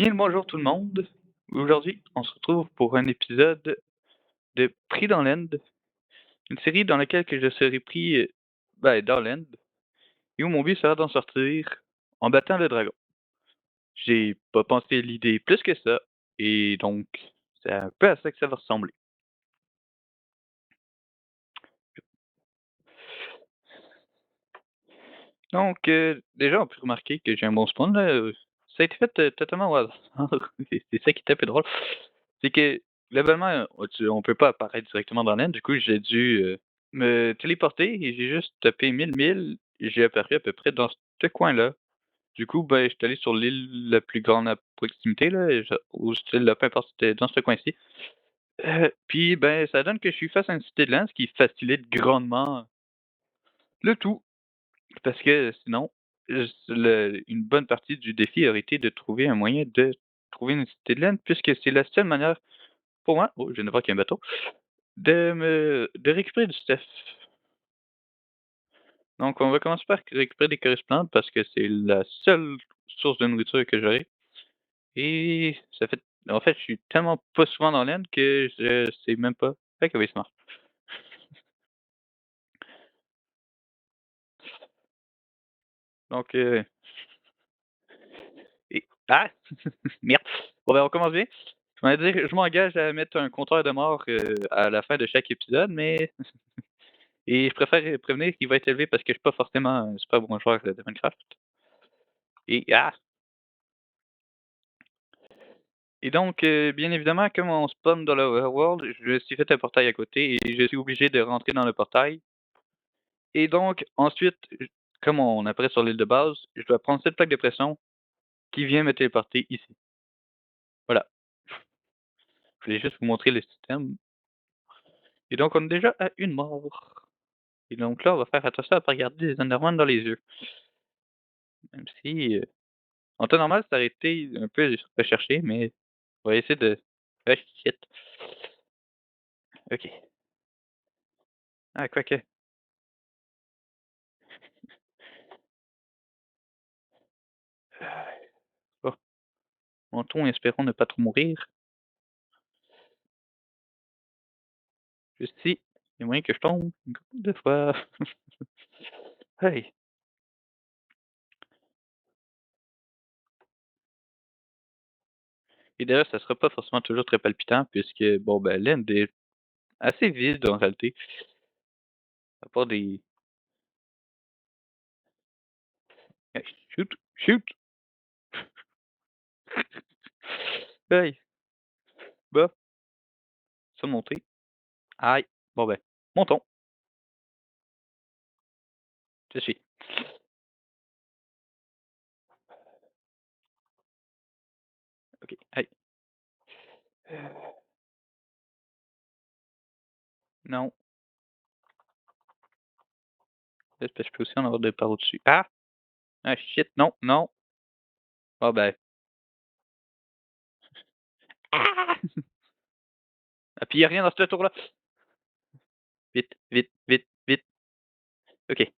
Bien le bonjour tout le monde. Aujourd'hui, on se retrouve pour un épisode de Pris dans l'End, une série dans laquelle que je serai pris dans l'End et où mon but sera d'en sortir en battant le dragon. J'ai pas pensé à l'idée plus que ça et donc c'est un peu à ça que ça va ressembler. Donc déjà on peut remarquer que j'ai un bon spawn là, ça a été fait, totalement au hasard. C'est ça qui est un peu drôle. C'est que globalement, on peut pas apparaître directement dans l'End, du coup j'ai dû, me téléporter et j'ai juste tapé 1000 et j'ai apparu à peu près dans ce coin-là. Du coup, ben, j'étais allé sur l'île la plus grande à proximité là et je ou style là, peu importe, c'était dans ce coin-ci. Puis, ben, ça donne que je suis face à une cité de lance qui facilite grandement le tout, parce que sinon, une bonne partie du défi aurait été de trouver un moyen de trouver une cité de laine puisque c'est la seule manière pour moi oh, je viens de voir qu'il y a un bateau, de récupérer du stuff. Donc on va commencer par récupérer des correspondantes parce que c'est la seule source de nourriture que j'aurai et ça fait en fait, je suis tellement pas souvent dans l'Inde que je sais même pas. Fait que oui, ça marche. Donc et ah! Merde! Bon, ben, on commence bien. Je m'engage à mettre un compteur de mort, à la fin de chaque épisode, mais et je préfère, prévenir qu'il va être élevé parce que je suis pas forcément un super bon joueur de Minecraft et ah! Et donc, bien évidemment, comme on spawn dans l'overworld, je me suis fait un portail à côté et je suis obligé de rentrer dans le portail. Et donc, ensuite, comme on apparaît sur l'île de base, je dois prendre cette plaque de pression qui vient me téléporter ici. Voilà. Je voulais juste vous montrer le système. Et donc, on est déjà à une mort. Et donc là, on va faire attention à ne pas regarder les Enderman dans les yeux. Même si, en temps normal, ça aurait été un peu recherché, mais on va essayer de ah shit. OK. Ah, quoique. Bon, montons et espérons ne pas trop mourir. Juste ici, il y a moyen que je tombe une couple de fois. Hey! Et d'ailleurs, ça sera pas forcément toujours très palpitant puisque, bon, ben, l'Inde est assez vide en réalité, à part des hey, shoot! Shoot! Hey! Bah, ça monter. Aïe! Bon, ben, montons. Je suis. OK, aïe. Heu, non. Là, c'est parce que je peux aussi en avoir de par au-dessus. Ah! Ah shit, non, non. Ah ben. Ah! Ah puis il y a rien dans ce tour-là. Vite, vite, vite, vite. OK,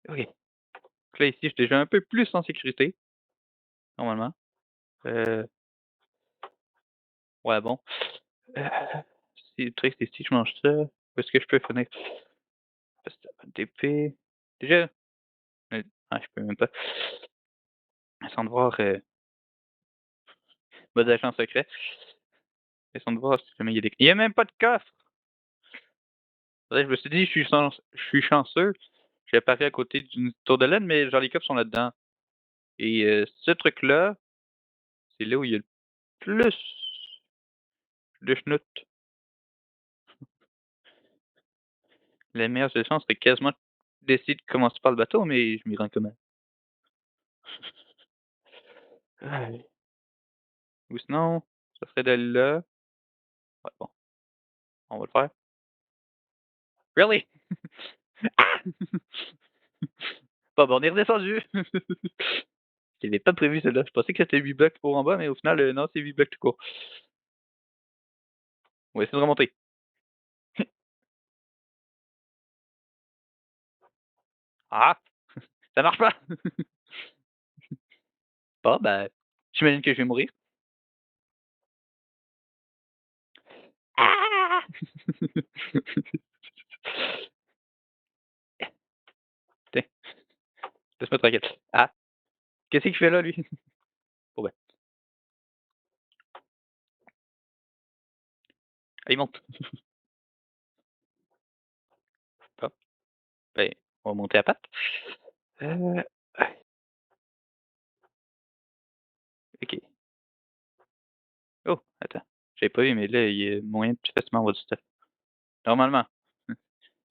OK. Donc là, ici, je suis déjà un peu plus en sécurité, normalement. Heu, ouais, bon. Heu, si le truc, c'est si je mange ça, où est-ce que je peux finir? Parce que pas d'épée. Déjà, ah, je peux même pas. Laissons de voir, mode agent secret. Laissons de voir si jamais il y a des il y a même pas de coffre! Ouais, je me suis dit: Je suis chanceux, j'ai apparu à côté d'une tour de laine, mais genre les coffres sont là-dedans» et ce truc-là, c'est là où il y a le plus de schnout. La meilleure solution serait quasiment d'essayer de commencer par le bateau, mais je m'y rends comment? Aïe. Ou sinon, ça serait d'aller là. Ouais, bon, on va le faire. Really? Ah! Bon, ben, on est redescendu. J'avais pas prévu celle-là. Je pensais que c'était 8 blocs haut en bas, mais au final, non, c'est 8 blocs tout court. On va essayer de remonter. Ah! Ça marche pas! Bon, ben, j'imagine que je vais mourir. Ah! Tiens, laisse-moi tranquille. Ah! Qu'est-ce qu'il fait là, lui? Bon, ben, ah, il monte. Bon, ben, on va monter à pattes. Heu, OK. Oh, attends, j'avais pas vu, mais là, il y a moyen de plus facilement avoir du stuff. Normalement.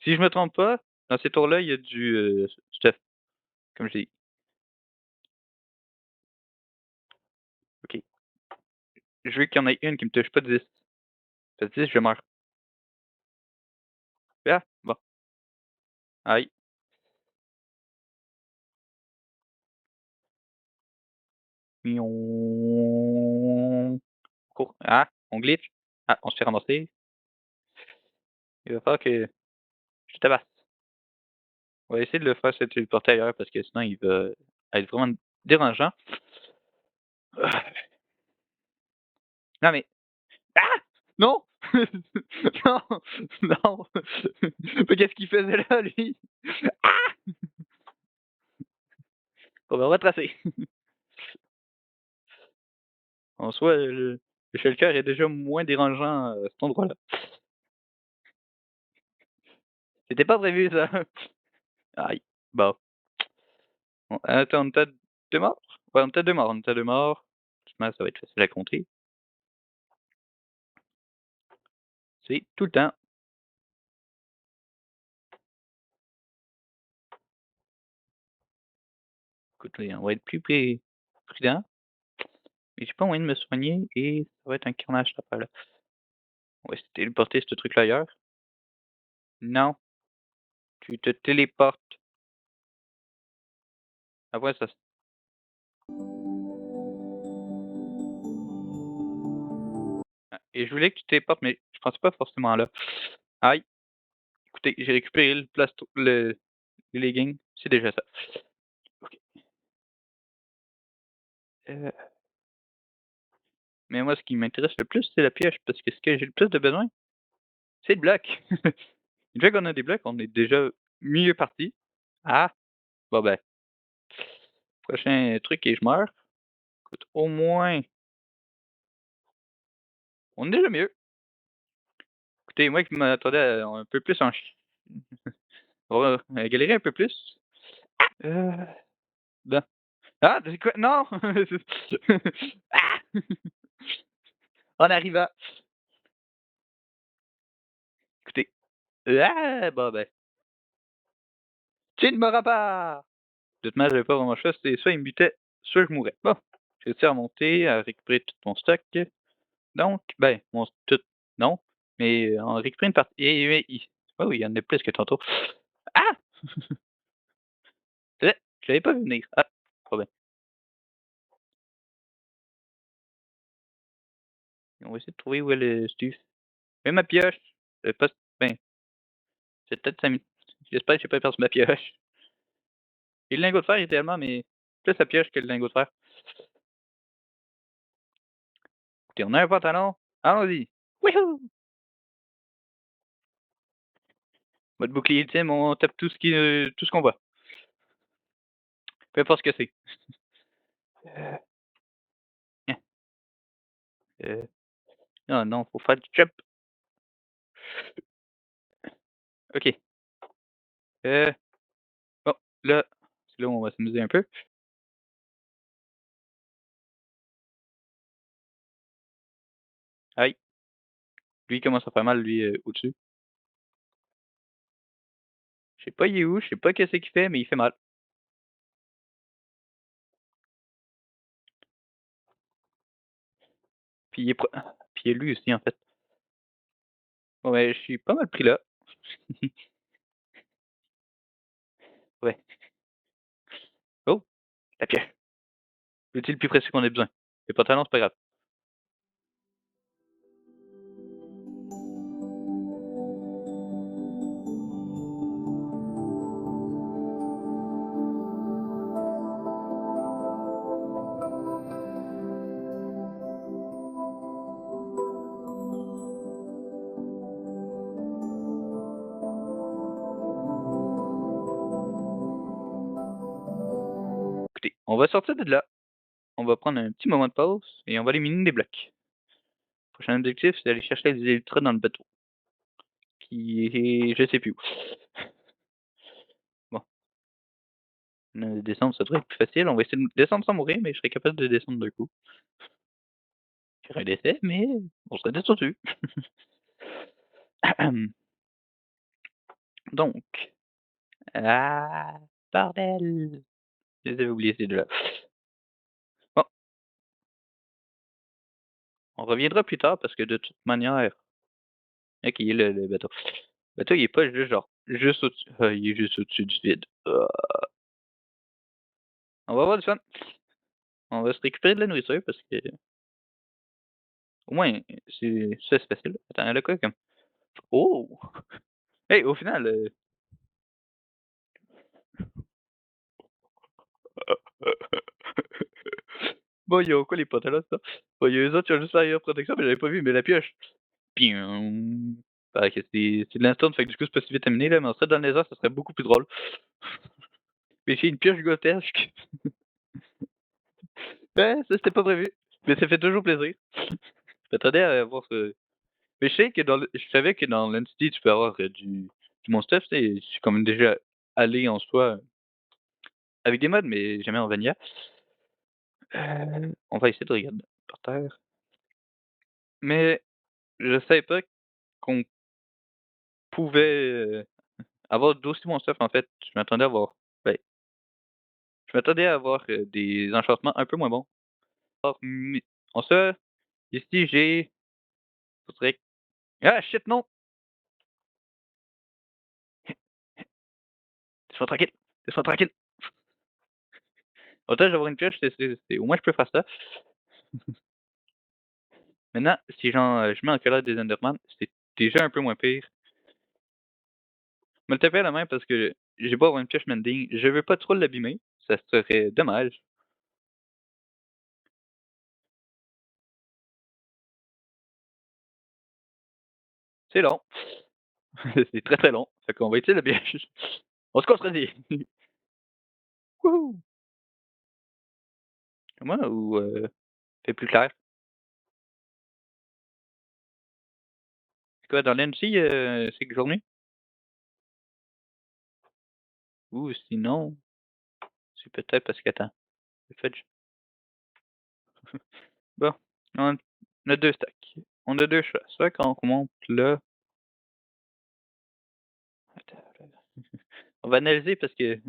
Si je me trompe pas, dans ces tours-là, il y a du, stuff, comme je dis. OK. Je veux qu'il y en ait une qui me touche pas 10. Parce que 10, je meurs. Ah! Bon. Aïe. Miaou. Cours. Ah! On glitch. Ah, on se fait ramasser. Il va falloir que je tabasse. On va essayer de le faire se téléporter ailleurs parce que sinon il va être vraiment dérangeant. Non mais ah! Non! Non! Non! Mais qu'est-ce qu'il faisait là, lui? Ah! Bon ben, on va tracer. En soi, le shulker est déjà moins dérangeant à cet endroit-là. C'était pas prévu ça. Aïe. Bon. Bon, attends, on était à 2 morts? Ouais, on était à 2 morts, on était à 2 morts. Franchement, ça va être facile à compter. C'est tout le temps. Écoute, on va être plus prudent, mais j'ai pas moyen de me soigner et ça va être un carnage cette affaire-là. On va essayer de téléporter ce truc-là ailleurs. Non, tu te téléportes. Ah ouais, ça et je voulais que tu téléportes, mais je pensais pas forcément là. Aïe, écoutez, j'ai récupéré le plasto les leggings, c'est déjà ça. OK, heu, mais moi, ce qui m'intéresse le plus, c'est la pioche parce que ce que j'ai le plus de besoin, c'est le bloc. Une fois qu'on a des blocs, on est déjà mieux parti. Ah, bon ben, prochain truc et je meurs. Écoute, au moins, on est déjà mieux. Écoutez, moi qui m'attendais à un peu plus en ch on va galérer un peu plus. Ben ah, c'est quoi? Non! Ah! En arrivant. Écoutez, ah! Bon ben, tu ne m'auras pas! De toute manière, j'avais pas vraiment le choix, c'était soit il me butait, soit je mourais. Bon, j'ai réussi à remonter, à récupérer tout mon stock. Donc, ben, mon tout non, mais en récupérer une partie et i ah oui, il y en a plus que tantôt. Ah! Je l'avais pas vu venir. Ah, pas bien. On va essayer de trouver où est le stuff. Et ma pioche! Pas ben, c'est peut-être 5 minutes. J'espère que j'ai pas perdu ma pioche. Et le lingot de fer idéalement, mais plus la pioche que le lingot de fer. Écoutez, on a un pantalon, allons-y! Wouhou! Mode bouclier ultime, on tape tout ce qu'on voit, peu importe ce que c'est. Heu, hein, heu, non, non, faut faire du jump. OK, heu, bon, là, c'est là où on va s'amuser un peu. Aïe, lui, il commence à faire mal, lui, au-dessus. Je sais pas il est où, je sais pas qu'est-ce qu'il fait, mais il fait mal. Puis il est puis il y a lui aussi, en fait. Ouais, je suis pas mal pris là. Ouais. Oh, la pioche. L'outil le plus précis qu'on ait besoin. Les pantalons, c'est pas grave. On va sortir de là. On va prendre un petit moment de pause et on va aller miner des blocs. Prochain objectif, c'est d'aller chercher des électrodes dans le bateau. Qui est je sais plus où. Bon, descendre, ça devrait être plus facile. On va essayer de descendre sans mourir, mais je serais capable de descendre d'un coup. J'aurais un décès, mais on serait descendu. Donc, ah, bordel! Je les avais oubliés ces deux-là. Bon, on reviendra plus tard parce que de toute manière, OK, le bateau. Le bateau, il est pas juste genre juste au-dessus. Il est juste au-dessus du vide. On va avoir du fun. On va se récupérer de la nourriture parce que au moins, c'est facile. Attends, elle a quoi comme. Oh! Hey, au final, bon, ils ont quoi les pantalons, ça? Bon, il y a eux autres qui ont juste la meilleure protection, mais j'avais pas vu, mais la pioche. Piou. Bah, que c'est de l'instant, fait que du coup, c'est pas si vitaminé, là, mais en serait dans les airs, ça serait beaucoup plus drôle. Mais c'est une pioche grotesque. Ouais, ça, c'était pas prévu. Mais ça fait toujours plaisir. Je m'attendais à avoir ce. Mais je sais que je savais que dans l'Entity, tu peux avoir du mon stuff, tu sais, je suis quand même déjà allé en soi avec des mods, mais jamais en vanilla. On va essayer de regarder par terre. Mais je savais pas qu'on pouvait avoir d'aussi bons stuff en fait. Je m'attendais à avoir. Ben, je m'attendais à avoir des enchantements un peu moins bons. Or, en soi, ici j'ai. Faudrait. Ah shit non! Laisse-moi tranquille! Laisse-moi tranquille! Autant d'avoir une pioche, au moins je peux faire ça. Maintenant, si genre je mets en colère des Enderman, c'est déjà un peu moins pire. Je me le tapais à la main parce que j'ai beau avoir une pioche mending, je veux pas trop l'abîmer, ça serait dommage. C'est long. C'est très, très long. Fait qu'on va essayer la pioche. On se contredit. Wouhou! Moi ou c'est plus clair? C'est quoi dans l'NC, c'est quelle journée? Ou sinon, c'est peut-être parce qu'attends, le fudge. Bon, on a 2 stacks. On a 2 choix. Soit quand on monte là. Attends, là. On va analyser parce que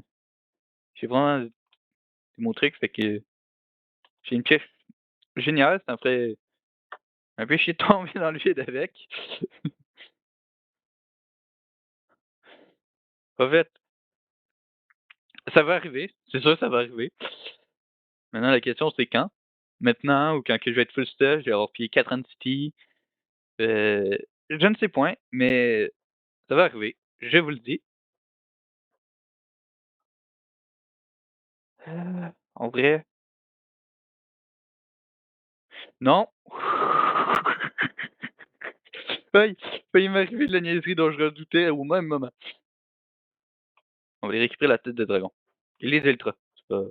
j'ai vraiment mon truc, fait que j'ai une pioche géniale, ça me ferait un peu chier de tomber dans le vide avec. En fait, ça va arriver, c'est sûr ça va arriver. Maintenant la question c'est quand? Maintenant ou quand que je vais être full stuff, je vais avoir pillé 4 City. Je ne sais point, mais ça va arriver, je vous le dis. En vrai, non. Failli m'arriver de la niaiserie dont je redoutais au même moment. On va aller récupérer la tête de dragon et les ultras. Ça va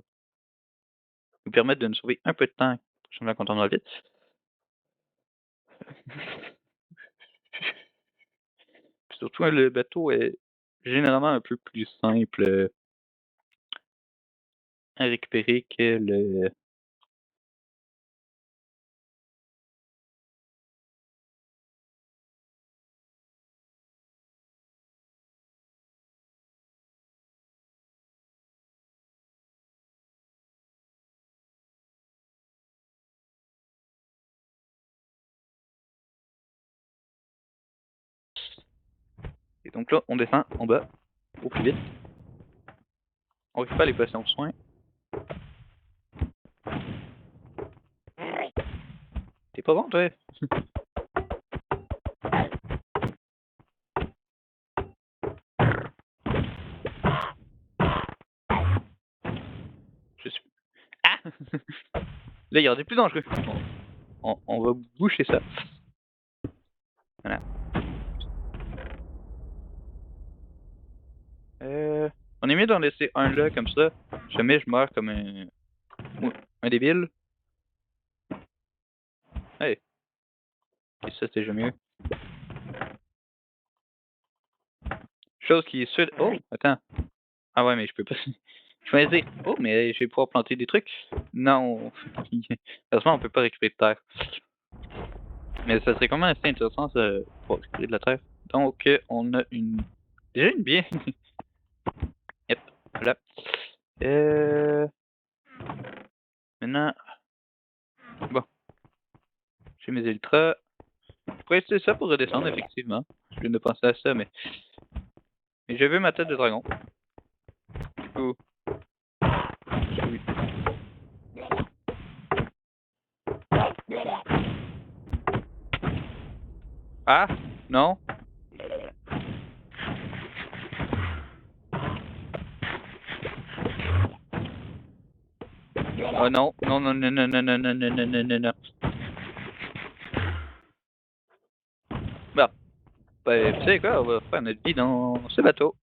nous permettre de nous sauver un peu de temps prochainement quand on aura vite. Puis surtout, le bateau est généralement un peu plus simple, à récupérer que le. Et donc là, on descend en bas, au plus vite. On récupère les potions de soins. T'es pas bon, toi? Je suis. Ah! Là, il y aura des plus dangereux. On va boucher ça. Voilà. On est mieux d'en laisser un là, comme ça. Jamais je meurs comme un Un débile. Hey, et ça c'est déjà mieux. Chose qui est sud. Oh, attends. Ah ouais, mais je peux pas choisir. Oh, mais je vais pouvoir planter des trucs. Non. Heureusement, on peut pas récupérer de terre. Mais ça serait quand même assez intéressant ça, pour récupérer de la terre. Donc, on a déjà une bien. Yep, voilà. Maintenant, bon, j'ai mes ultras. Je pourrais utiliser ça pour redescendre, effectivement. Je viens de penser à ça, mais je veux ma tête de dragon. Du coup, oui. Ah, non. Oh non, non, non, non, non, non, non, non, non, non, non, non, non. Bon, ben, vous savez quoi, on va faire notre vie dans ce bateau.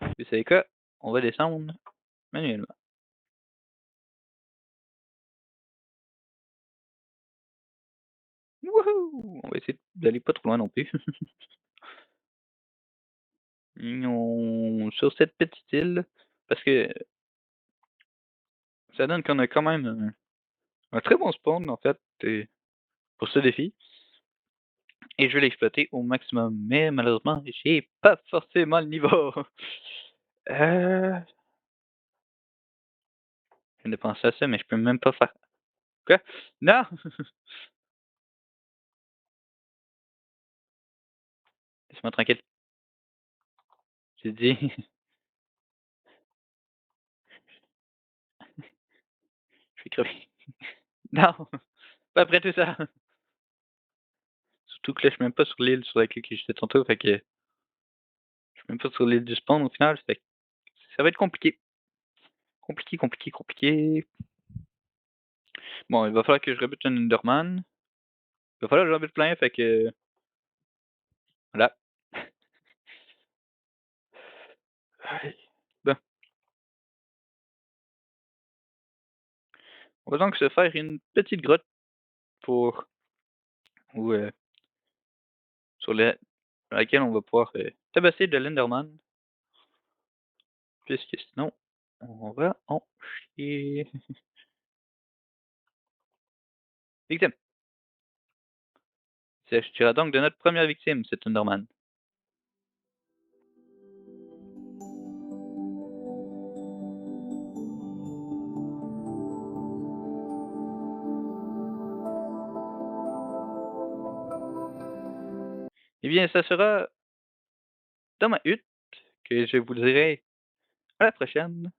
Vous savez quoi, on va descendre manuellement. Wouhou! On va essayer d'aller pas trop loin non plus. Sur cette petite île, parce que ça donne qu'on a quand même un très bon spawn, en fait, pour ce défi. Et je vais l'exploiter au maximum. Mais malheureusement, j'ai pas forcément le niveau. Je viens de penser à ça, mais je peux même pas faire. Quoi? Non! Laisse-moi tranquille. J'ai dit. Je vais crever. Non! Pas après tout ça! Surtout que là, je suis même pas sur l'île sur laquelle j'étais tantôt, fait que je suis même pas sur l'île du spawn au final, fait que ça va être compliqué. Compliqué, compliqué, compliqué. Bon, il va falloir que je rebute un Enderman. Il va falloir que j'en rebute plein, fait que voilà. Aïe. Bon, on va donc se faire une petite grotte pour ou sur laquelle on va pouvoir tabasser de l'Enderman, puisque sinon on va en chier. Victime. Il s'agira donc de notre première victime, cet Enderman. Eh bien, ça sera dans ma hutte que je vous dirai à la prochaine.